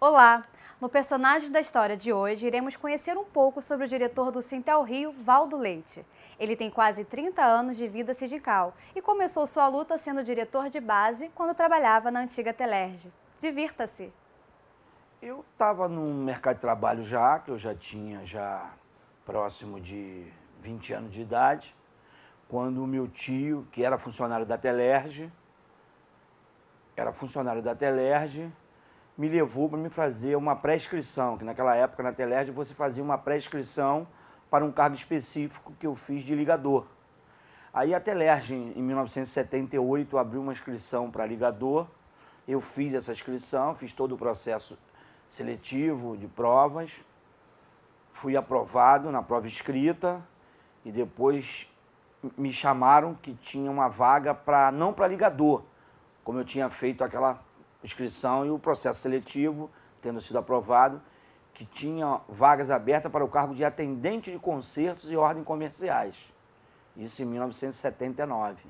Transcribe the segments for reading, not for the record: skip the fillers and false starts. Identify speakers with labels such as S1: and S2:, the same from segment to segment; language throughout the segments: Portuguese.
S1: Olá! No Personagem da História de hoje, iremos conhecer um pouco sobre o diretor do Sintel Rio, Valdo Leite. Ele tem quase 30 anos de vida sindical e começou sua luta sendo diretor de base quando trabalhava na antiga Telerge. Divirta-se!
S2: Eu estava no mercado de trabalho já, que eu já tinha próximo de 20 anos de idade, quando o meu tio, que era funcionário da Telerge, me levou para me fazer uma pré-inscrição, que naquela época na Telerge você fazia uma pré-inscrição para um cargo específico que eu fiz de ligador. Aí a Telerge, em 1978, abriu uma inscrição para ligador, eu fiz essa inscrição, fiz todo o processo seletivo de provas, fui aprovado na prova escrita e depois me chamaram que tinha uma vaga não para ligador, como eu tinha feito aquela inscrição e o processo seletivo, tendo sido aprovado, que tinha vagas abertas para o cargo de atendente de concertos e ordens comerciais. Isso em 1979.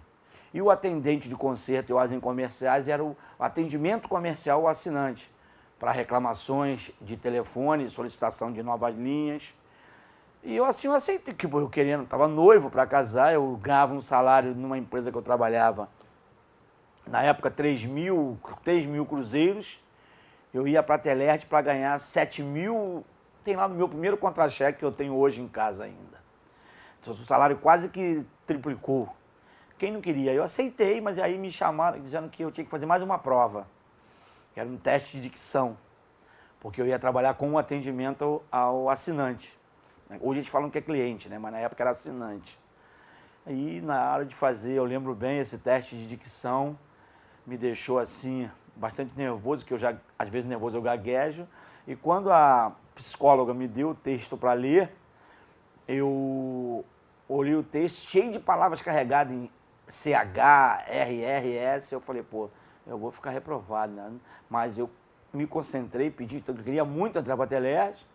S2: E o atendente de concerto e ordens comerciais era o atendimento comercial ao assinante, para reclamações de telefone, solicitação de novas linhas. E eu aceitei, que eu estava noivo para casar, eu ganhava um salário numa empresa que eu trabalhava, na época 3 mil cruzeiros, eu ia para a Telerge para ganhar 7 mil, tem lá no meu primeiro contra-cheque que eu tenho hoje em casa ainda. Então o salário quase que triplicou. Quem não queria? Eu aceitei, mas aí me chamaram dizendo que eu tinha que fazer mais uma prova. Era um teste de dicção, porque eu ia trabalhar com um atendimento ao assinante. Hoje a gente fala que é cliente, né? Mas na época era assinante. Aí na hora de fazer, eu lembro bem, esse teste de dicção me deixou assim, bastante nervoso, que eu já, às vezes nervoso eu gaguejo. E quando a psicóloga me deu o texto para ler, eu olhei o texto cheio de palavras carregadas em CH, RRS, eu falei, pô, eu vou ficar reprovado, né? Mas eu me concentrei, pedi, eu queria muito entrar para a Telerge,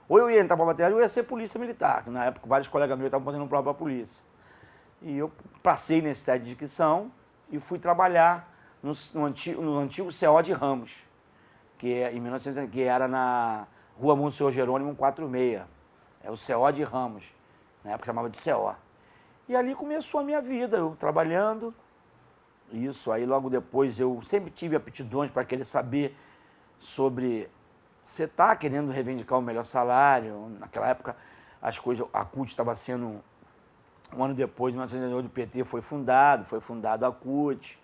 S2: ou eu ia entrar para a Telerge ou eu ia ser polícia militar, que na época vários colegas meus estavam fazendo prova para a polícia. E eu passei nesse teste de dicção e fui trabalhar no antigo CO de Ramos, que era na Rua Monsenhor Jerônimo 146, é o CO de Ramos, na época chamava de CO. E ali começou a minha vida, eu trabalhando. Isso, aí logo depois eu sempre tive aptidões para querer saber sobre você tá querendo reivindicar o melhor salário. Naquela época as coisas, a CUT estava sendo, um ano depois, em 1998, o PT foi fundado a CUT.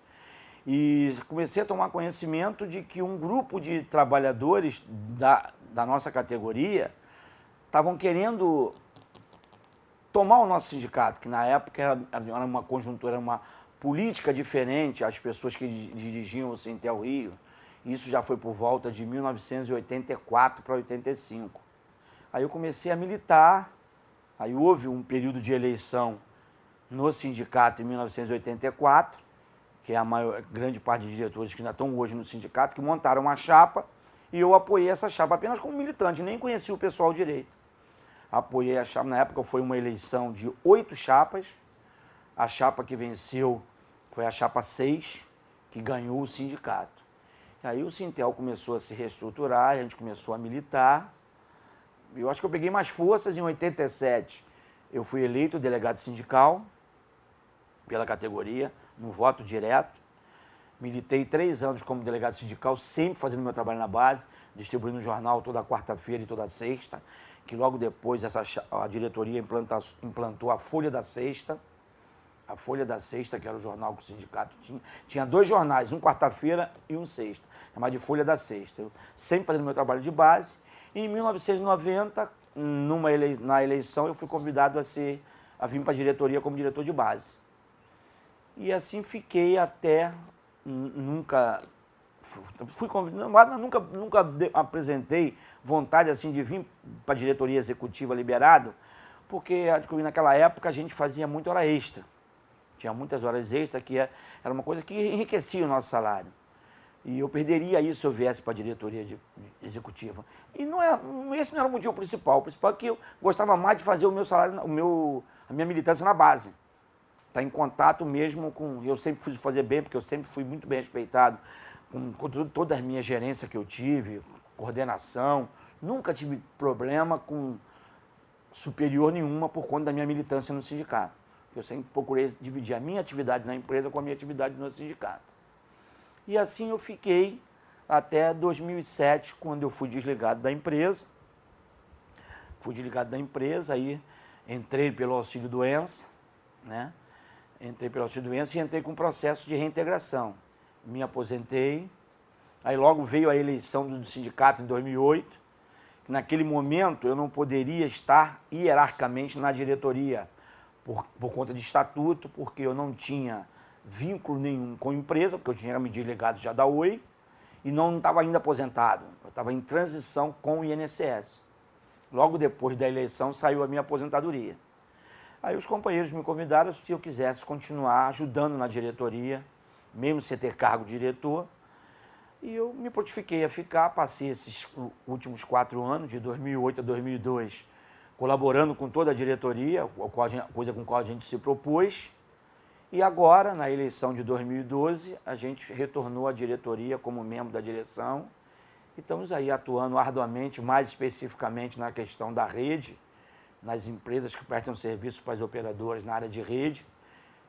S2: E comecei a tomar conhecimento de que um grupo de trabalhadores da nossa categoria estavam querendo tomar o nosso sindicato, que na época era uma conjuntura, era uma política diferente às pessoas que dirigiam o Sintel Rio. Isso já foi por volta de 1984 para 85. Aí eu comecei a militar, aí houve um período de eleição no sindicato em 1984, que é a grande parte de diretores que ainda estão hoje no sindicato, que montaram uma chapa, e eu apoiei essa chapa apenas como militante, nem conhecia o pessoal direito. Apoiei a chapa, na época foi uma eleição de 8 chapas, a chapa que venceu foi a chapa 6, que ganhou o sindicato. E aí o Sintel começou a se reestruturar, a gente começou a militar. Eu acho que eu peguei mais forças em 87. Eu fui eleito delegado sindical pela categoria, no voto direto. Militei 3 anos como delegado sindical, sempre fazendo meu trabalho na base, distribuindo o jornal toda quarta-feira e toda sexta, que logo depois a diretoria implantou a Folha da Sexta. A Folha da Sexta, que era o jornal que o sindicato tinha. Tinha 2 jornais, um quarta-feira e um sexta, chamado de Folha da Sexta. Eu sempre fazendo meu trabalho de base. E em 1990, na eleição, eu fui convidado a vir para a diretoria como diretor de base. E assim fiquei até, nunca apresentei vontade assim de vir para a diretoria executiva liberado, porque naquela época a gente fazia muita hora extra. Tinha muitas horas extras, que era uma coisa que enriquecia o nosso salário. E eu perderia isso se eu viesse para a diretoria executiva. E esse não era o motivo principal. O principal é que eu gostava mais de fazer o meu salário, a minha militância na base. Estar em contato mesmo com... Eu sempre fui fazer bem, porque eu sempre fui muito bem respeitado com toda a minha gerência que eu tive, coordenação, nunca tive problema com superior nenhuma por conta da minha militância no sindicato. Eu sempre procurei dividir a minha atividade na empresa com a minha atividade no sindicato. E assim eu fiquei até 2007, quando eu fui desligado da empresa. Fui desligado da empresa, aí entrei pelo auxílio-doença, né? Entrei pelo auxílio-doença e entrei com um processo de reintegração. Me aposentei, aí logo veio a eleição do sindicato em 2008. Naquele momento eu não poderia estar hierarquicamente na diretoria por conta de estatuto, porque eu não tinha vínculo nenhum com a empresa, porque eu tinha me desligado já da Oi e não estava ainda aposentado. Eu estava em transição com o INSS. Logo depois da eleição saiu a minha aposentadoria. Aí os companheiros me convidaram se eu quisesse continuar ajudando na diretoria, mesmo sem ter cargo de diretor. E eu me prontifiquei a ficar, passei esses últimos 4 anos, de 2008 a 2002, colaborando com toda a diretoria, coisa com a qual a gente se propôs. E agora, na eleição de 2012, a gente retornou à diretoria como membro da direção. E estamos aí atuando arduamente, mais especificamente na questão da rede, nas empresas que prestam serviço para as operadoras na área de rede,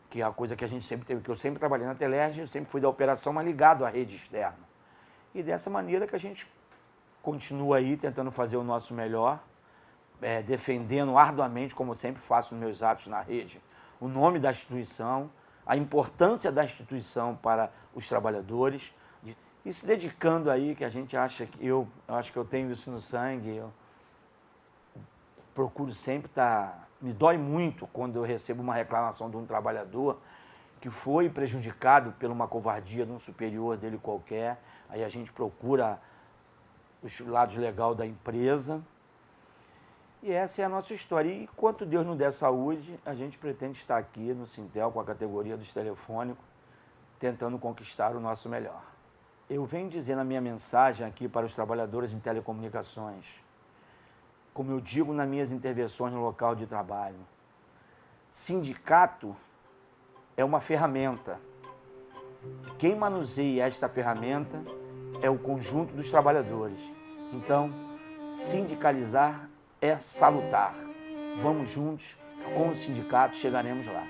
S2: que é a coisa que a gente sempre teve, que eu sempre trabalhei na Telerge, eu sempre fui da operação, mas ligado à rede externa. E dessa maneira que a gente continua aí tentando fazer o nosso melhor, defendendo arduamente, como eu sempre faço nos meus atos na rede, o nome da instituição, a importância da instituição para os trabalhadores, e se dedicando aí, que a gente acha que eu acho que eu tenho isso no sangue, eu procuro sempre estar... Me dói muito quando eu recebo uma reclamação de um trabalhador que foi prejudicado por uma covardia de um superior dele qualquer, aí a gente procura os lados legais da empresa. E essa é a nossa história. E enquanto Deus nos der saúde, a gente pretende estar aqui no Sintel, com a categoria dos telefônicos, tentando conquistar o nosso melhor. Eu venho dizer na minha mensagem aqui para os trabalhadores em telecomunicações, como eu digo nas minhas intervenções no local de trabalho, sindicato é uma ferramenta. Quem manuseia esta ferramenta é o conjunto dos trabalhadores. Então, sindicalizar é salutar. Vamos juntos, com o sindicato chegaremos lá.